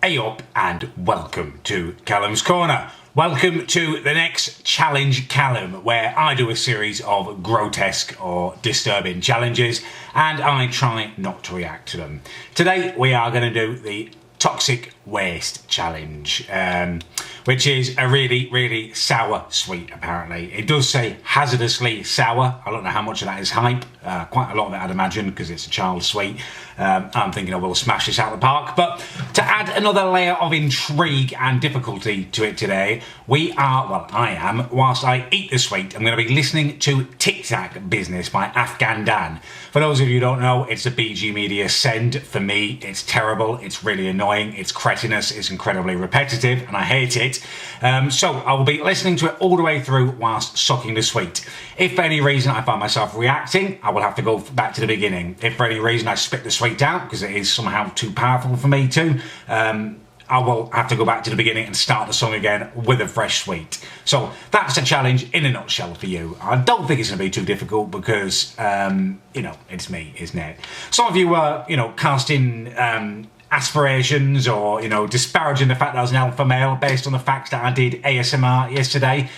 Hey up and welcome to Callum's Corner. Welcome to the next Challenge Callum, where I do a series of grotesque or disturbing challenges and I try not to react to them. Today we are going to do the Toxic Waste Challenge, which is a really sour sweet apparently. It does say hazardously sour. I don't know how much of that is hype. Quite a lot of it I'd imagine because it's a child sweet. I'm thinking I will smash this out of the park. But to add another layer of intrigue and difficulty to it today, I am, whilst I eat the sweet, I'm going to be listening to Tic Tac Business by Afghan Dan. For those of you who don't know, it's a BG Media send. For me, it's terrible, it's really annoying, it's cretinous, it's incredibly repetitive, and I hate it. So I will be listening to it all the way through whilst sucking the sweet. If for any reason I find myself reacting, I will have to go back to the beginning. If for any reason I spit the sweet out, because it is somehow too powerful for me to, I will have to go back to the beginning and start the song again with a fresh sweet. So that's a challenge in a nutshell for you. I don't think it's going to be too difficult because, it's me, isn't it? Some of you were, casting aspirations or, disparaging the fact that I was an alpha male based on the fact that I did ASMR yesterday.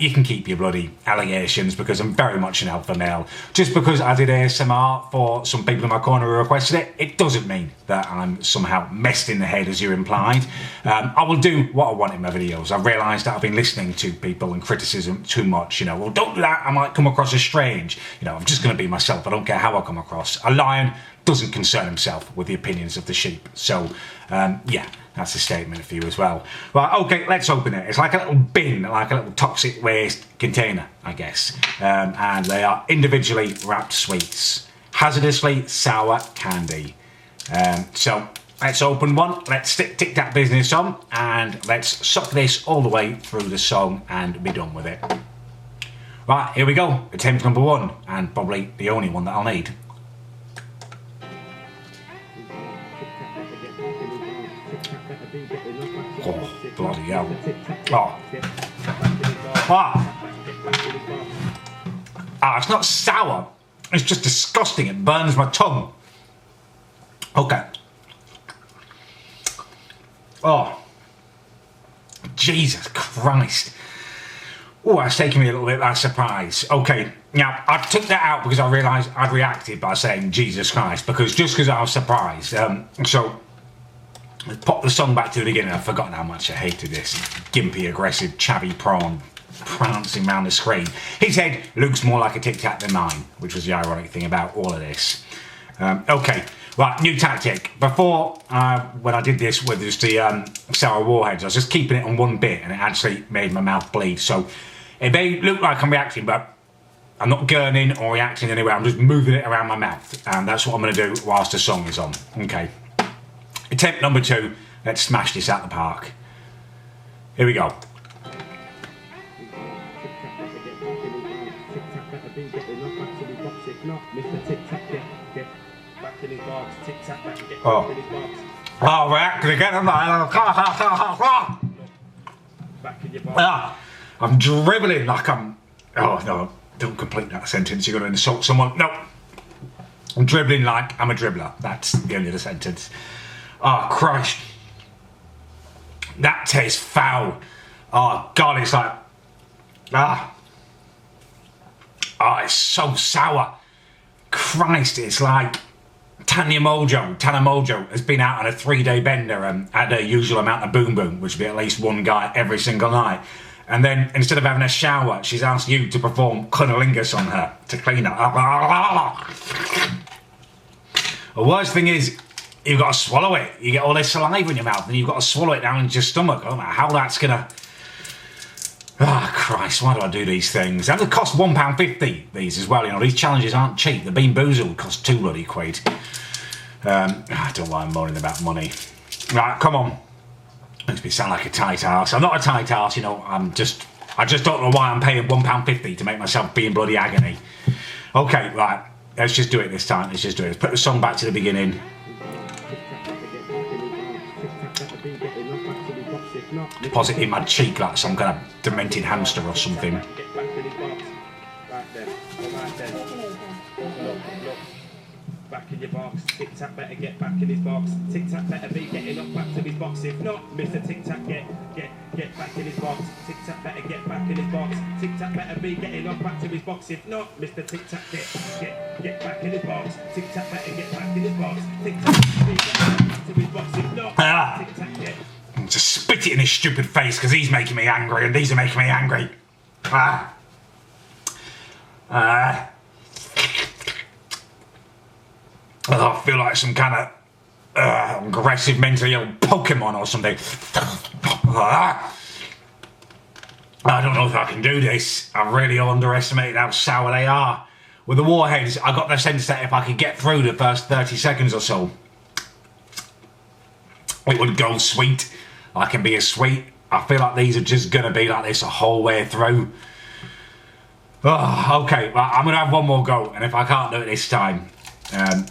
You can keep your bloody allegations because I'm very much an alpha male. Just because I did ASMR for some people in my corner who requested it, it doesn't mean that I'm somehow messed in the head as you implied. I will do what I want in my videos. I've realised that I've been listening to people and criticism too much, well, don't do that, I might come across as strange. I'm just going to be myself, I don't care how I come across. A lion doesn't concern himself with the opinions of the sheep. So, yeah, that's a statement for you as well. Right, okay, let's open it. It's like a little bin, like a little toxic waste container, I guess. And they are individually wrapped sweets. Hazardously sour candy. So, let's open one. Let's stick Tic Tac Business on. And let's suck this all the way through the song and be done with it. Right, here we go. Attempt number one. And probably the only one that I'll need. Oh, bloody hell. It's not sour. It's just disgusting. It burns my tongue. Okay. Oh. Jesus Christ. Oh, that's taken me a little bit by surprise. Okay, now I took that out because I realised I'd reacted by saying Jesus Christ, just because I was surprised. So let's pop the song back to the beginning. I've forgotten how much I hated this gimpy, aggressive, chavvy prawn prancing round the screen. His head looks more like a Tic Tac than mine, which was the ironic thing about all of this. Okay, right, new tactic. Before, when I did this with just the sour warheads, I was just keeping it on one bit and it actually made my mouth bleed. So it may look like I'm reacting, but I'm not gurning or reacting anywhere. I'm just moving it around my mouth. And that's what I'm going to do whilst the song is on. Okay. Attempt number two. Let's smash this out the park. Here we go. Oh, reacting again, am I? I'm dribbling like I'm... Oh, no, don't complete that sentence. You're going to insult someone. No. I'm dribbling like I'm a dribbler. That's the end of the sentence. Oh, Christ. That tastes foul. Oh, God, it's like... Oh, it's so sour. Christ, it's like... Tana Mojo has been out on a 3-day bender and had a usual amount of boom boom, which would be at least one guy every single night. And then, instead of having a shower, she's asked you to perform cunnilingus on her to clean her. The worst thing is, you've got to swallow it. You get all this saliva in your mouth and you've got to swallow it down into your stomach. I don't know how that's gonna... Ah, Christ, why do I do these things? And they cost £1.50, these as well. These challenges aren't cheap. The Bean Boozled cost £2 bloody quid. I don't like moaning about money. Right, come on. Makes me sound like a tight arse. I'm not a tight arse, I just don't know why I'm paying £1.50 to make myself be in bloody agony. Okay, right. Let's just do it this time. Let's just do it. Let's put the song back to the beginning. Deposit in my cheek like some kind of demented hamster or something. Back in your box, Tic Tac better get back in his box. Tic Tac better be getting up back to his box. If not, Mr. Tic Tac, get back in his box. Tic Tac better get back in his box. Tic Tac better be getting off back to his box. If not, Mr. Tic Tac, get back in his box. Tic Tac better get back in his box. Tic Tac be getting back to his box. If not, Tic Tac, just spit it in his stupid face because he's making me angry and these are making me angry. I feel like some kind of aggressive mentally ill Pokemon or something. I don't know if I can do this. I really underestimated how sour they are. With the warheads, I got the sense that if I could get through the first 30 seconds or so, it would go sweet. I can be a sweet. I feel like these are just going to be like this the whole way through. Oh, okay, well, I'm going to have one more go, and if I can't do it this time, and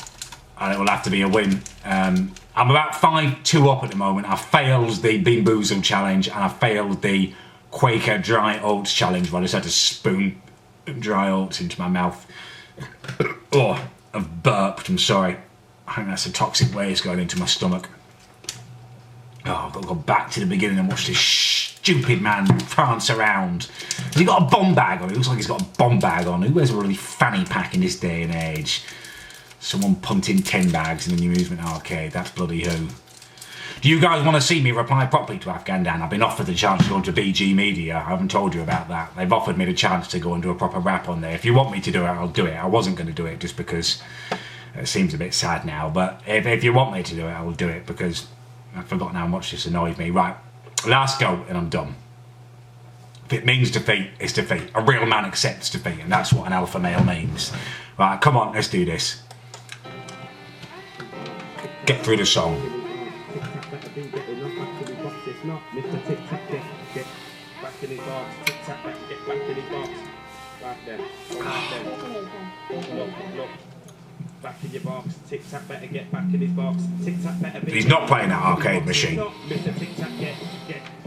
it will have to be a win. I'm about 5-2 up at the moment. I failed the Bean Boozled challenge, and I failed the Quaker dry oats challenge, where I just had to spoon dry oats into my mouth. Oh, I've burped, I'm sorry. I think that's the toxic waste going into my stomach. Oh, I've got to go back to the beginning and watch this stupid man prance around. Has he got a bomb bag on? It looks like he's got a bomb bag on. Who wears a really fanny pack in this day and age? Someone punting 10 bags in an amusement arcade. That's bloody who. Do you guys want to see me reply properly to Afghan Dan? I've been offered the chance to go to BG Media. I haven't told you about that. They've offered me the chance to go and do a proper rap on there. If you want me to do it, I'll do it. I wasn't going to do it just because it seems a bit sad now. But if you want me to do it, I will do it because I've forgotten how much this annoyed me. Right, last go and I'm done. If it means defeat, it's defeat. A real man accepts defeat, and that's what an alpha male means. Right, come on, let's do this. Get through the song. Mr. Tic Tac, get back in his box. Tic Tac, get back in his box. Right there. Right there. Look. Back in your box. Tic Tac better get back in his box. Tic Tac better be. He's not playing that arcade machine. Mr. Tic Tac,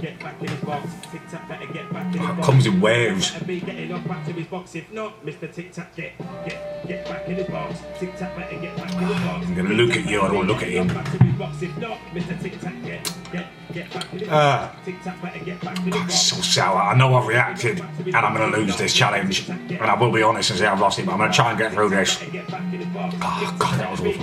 get back in his box. Tic Tac better get back in his box. It comes in waves. Better be getting off back to his box. If not, Mr. Tic Tac, get back in his box. Tic Tac better get back in his box. I'm gonna look at you. I don't want to look at him. Back to his box. If not, Mr. Tic Tac, get back in his box. Tic Tac better get back in his box. So sour. I know I've reacted, and I'm gonna lose this challenge. And I will be honest and say I've lost it, but I'm gonna try and get through this. Oh God, that was awful.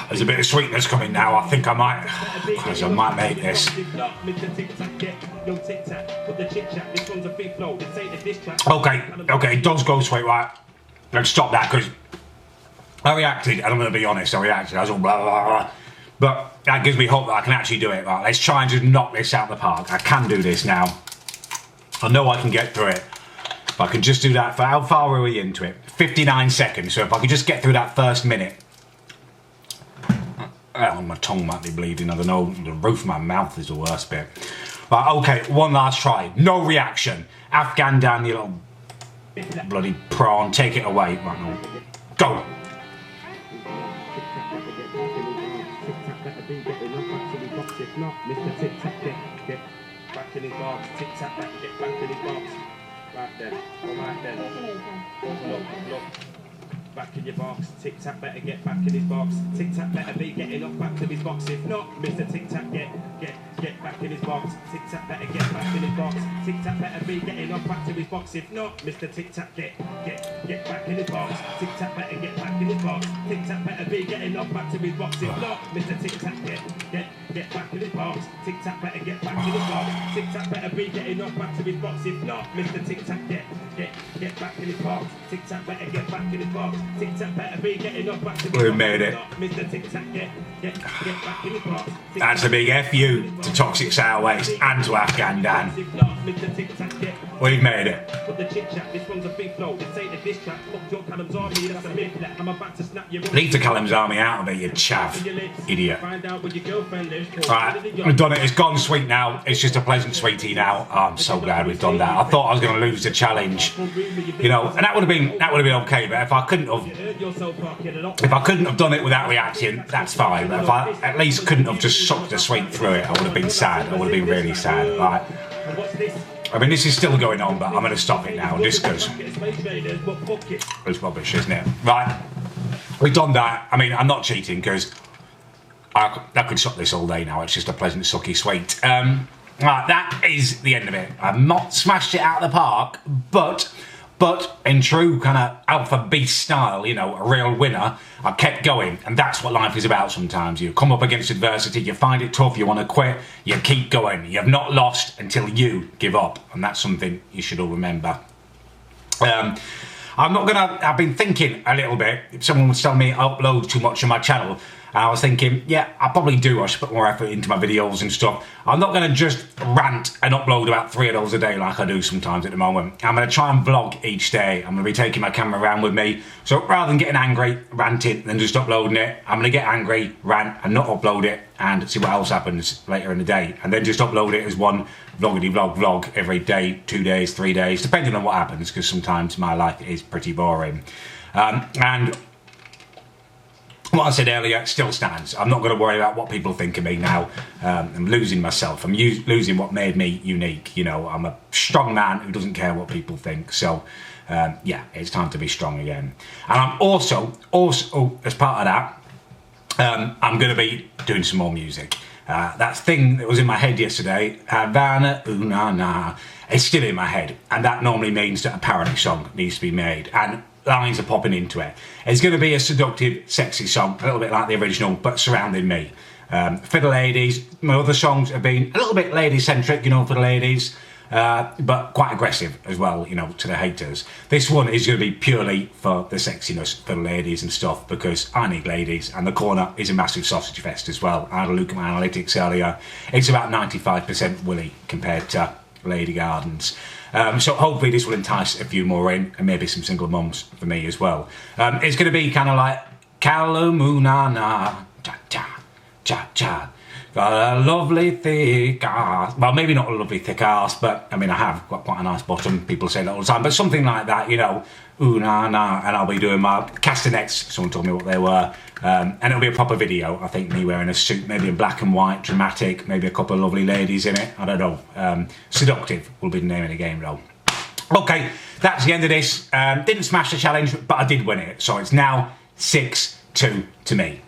There's a bit of sweetness coming now. I think I might make this. Okay, it does go sweet, right? Let's stop that because I reacted, and I'm going to be honest, I reacted. I was all blah, blah, blah. But that gives me hope that I can actually do it. Right, let's try and just knock this out of the park. I can do this now. I know I can get through it. If I can just do that for, how far are we into it? 59 seconds. So if I could just get through that first minute. Oh, my tongue might be bleeding. I don't know. The roof of my mouth is the worst bit. Right, okay, one last try. No reaction. Afghan Dan, you little bloody prawn. Take it away. Right now. Go. If not, Mr. Tic Tac, get back in his box. Tic Tac, get back in his box. Right there. Go right there. Look. Back in your box. Tic Tac better get back in his box. Tic Tac better be getting off back to his box. If not, Mr. Tic Tac, get back in his box. Tic Tac better get back in his box. Tic Tac better be getting off back to his box. If not, Mr. Tic Tac, get back in his box. Tic Tac better get back in his box. Tic Tac better be getting off back to his box. If not, Mr. Tic Tac, get back in his box. Tic Tac better get back in his box. Tic Tac better be getting off back to his box. If not, Mr. Tic Tac, get back in his box. Tic Tac better get back in his box. Tic Tac better be getting off back to his box. We made it. Mr. Tic Tac, get back in his box. That's a big FU to Toxic Sour Waste and to Afghan Dan. We've made it. Leave the Callums army out of it, you chav. Idiot. Right, we've done it. It's gone sweet now. It's just a pleasant sweetie now. Oh, I'm so glad we've done that. I thought I was going to lose the challenge, you know, and that would have been okay. But if I couldn't have done it without reacting, that's fine. But if I at least couldn't have just sucked the sweet through it, I would have been sad. I would have been really sad. Right. I mean, this is still going on, but I'm going to stop it now just because it's rubbish, isn't it? Right. we've done that. I mean, I'm not cheating because I could suck this all day now. It's just a pleasant, sucky sweet. Right, that is the end of it. I've not smashed it out of the park, but in true kind of alpha beast style, you know, a real winner, I kept going. And that's what life is about sometimes. You come up against adversity, you find it tough, you want to quit, you keep going. You have not lost until you give up. And that's something you should all remember. I've been thinking a little bit, if someone was telling me I upload too much on my channel, I was thinking, yeah, I probably do. I should put more effort into my videos and stuff. I'm not going to just rant and upload about 3 of those a day like I do sometimes at the moment. I'm going to try and vlog each day. I'm going to be taking my camera around with me. So rather than getting angry, ranting, and just uploading it, I'm going to get angry, rant, and not upload it, and see what else happens later in the day. And then just upload it as one vloggity vlog every day, 2 days, 3 days, depending on what happens, because sometimes my life is pretty boring. And what I said earlier still stands. I'm not going to worry about what people think of me now. I'm losing myself. I'm losing what made me unique. You know, I'm a strong man who doesn't care what people think. So, yeah, it's time to be strong again. And I'm also as part of that, I'm going to be doing some more music. That thing that was in my head yesterday, Havana, ooh, na, na, it's still in my head. And that normally means that a parody song needs to be made. And lines are popping into it. It's going to be a seductive, sexy song, a little bit like the original, but surrounding me. For the ladies, my other songs have been a little bit lady-centric, you know, for the ladies, but quite aggressive as well, you know, to the haters. This one is going to be purely for the sexiness for the ladies and stuff, because I need ladies, and the corner is a massive sausage fest as well. I had a look at my analytics earlier. It's about 95% Willie compared to Lady Gardens. So hopefully this will entice a few more in, and maybe some single mums for me as well. It's going to be kind of like Callums, na cha cha cha cha. Got a lovely thick ass. Well, maybe not a lovely thick ass, but I mean I have got quite a nice bottom. People say that all the time, but something like that, you know. Ooh na na, and I'll be doing my castanets. Someone told me what they were, and it'll be a proper video. I think me wearing a suit, maybe in black and white, dramatic. Maybe a couple of lovely ladies in it. I don't know. Seductive will be the name of the game, though. Okay, that's the end of this. Didn't smash the challenge, but I did win it. So it's now 6-2 to me.